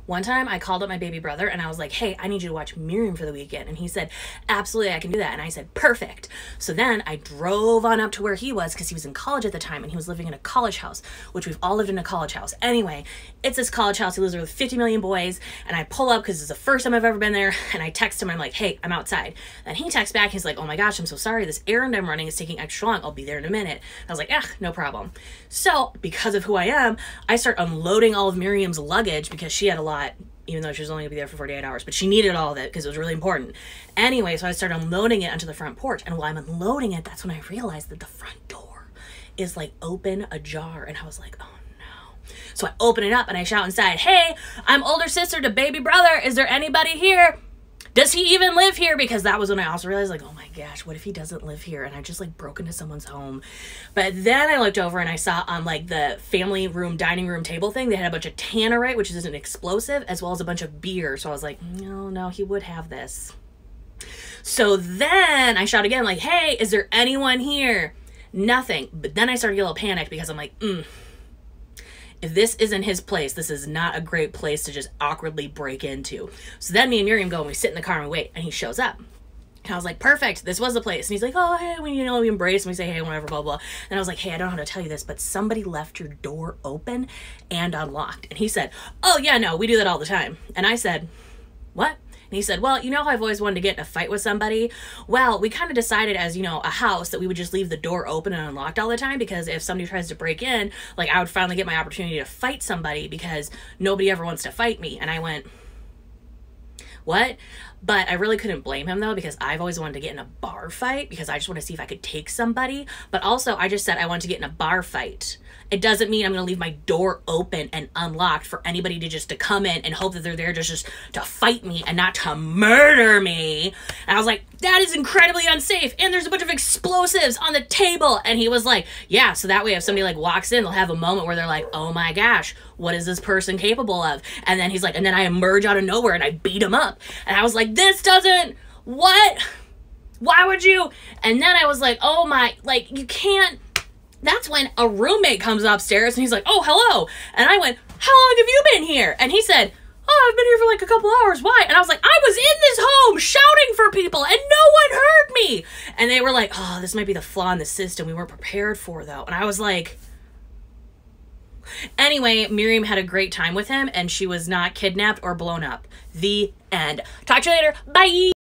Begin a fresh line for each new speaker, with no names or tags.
One time I called up my baby brother and I was like, hey, I need you to watch Miriam for the weekend. And he said, absolutely, I can do that. And I said, perfect. So then I drove on up to where he was because he was in college at the time and he was living in a college house, which we've all lived in a college house. Anyway, it's this college house. He lives there with 50 million boys. And I pull up because it's the first time I've ever been there. And I text him. I'm like, hey, I'm outside. And he texts back. He's like, oh my gosh, I'm so sorry. This errand I'm running is taking extra long. I'll be there in a minute. I was like, no problem. So because of who I am, I start unloading all of Miriam's luggage because she had a lot, even though she was only gonna be there for 48 hours, but she needed all of it because it was really important. Anyway, so I started unloading it onto the front porch. And while I'm unloading it, that's when I realized that the front door is like open, ajar. And I was like, oh no. So I open it up and I shout inside, hey, I'm older sister to baby brother. Is there anybody here? Does he even live here? Because that was when I also realized, like, oh my gosh, what if he doesn't live here? And I just like broke into someone's home. But then I looked over and I saw on like the family room, dining room table thing, they had a bunch of tannerite, which is an explosive, as well as a bunch of beer. So I was like, no, he would have this. So then I shout again, like, hey, is there anyone here? Nothing. But then I started to get a little panicked because I'm like, if this isn't his place, this is not a great place to just awkwardly break into. So then me and Miriam go and we sit in the car and we wait, and he shows up. And I was like, perfect, this was the place. And he's like, oh, hey, we embrace and we say, hey, whatever, blah, blah. And I was like, hey, I don't know how to tell you this, but somebody left your door open and unlocked. And he said, oh yeah, no, we do that all the time. And I said, what? And he said, well, you know how I've always wanted to get in a fight with somebody? Well, we kind of decided as, a house that we would just leave the door open and unlocked all the time, because if somebody tries to break in, like, I would finally get my opportunity to fight somebody because nobody ever wants to fight me. And I went, what? But I really couldn't blame him though, because I've always wanted to get in a bar fight because I just want to see if I could take somebody. But also I just said I wanted to get in a bar fight. It doesn't mean I'm going to leave my door open and unlocked for anybody to come in and hope that they're there just to fight me and not to murder me. And I was like, that is incredibly unsafe. And there's a bunch of explosives on the table. And he was like, yeah, so that way if somebody like walks in, they'll have a moment where they're like, oh my gosh, what is this person capable of? And then he's like, and then I emerge out of nowhere and I beat him up. And I was like, this doesn't, what? Why would you? And then I was like, oh my, like, you can't. That's when a roommate comes upstairs and he's like, oh, hello. And I went, how long have you been here? And he said, oh, I've been here for like a couple hours. Why? And I was like, I was in this home shouting for people and no one heard me. And they were like, oh, this might be the flaw in the system we weren't prepared for though. And I was like, anyway, Miriam had a great time with him and she was not kidnapped or blown up. The end. Talk to you later. Bye.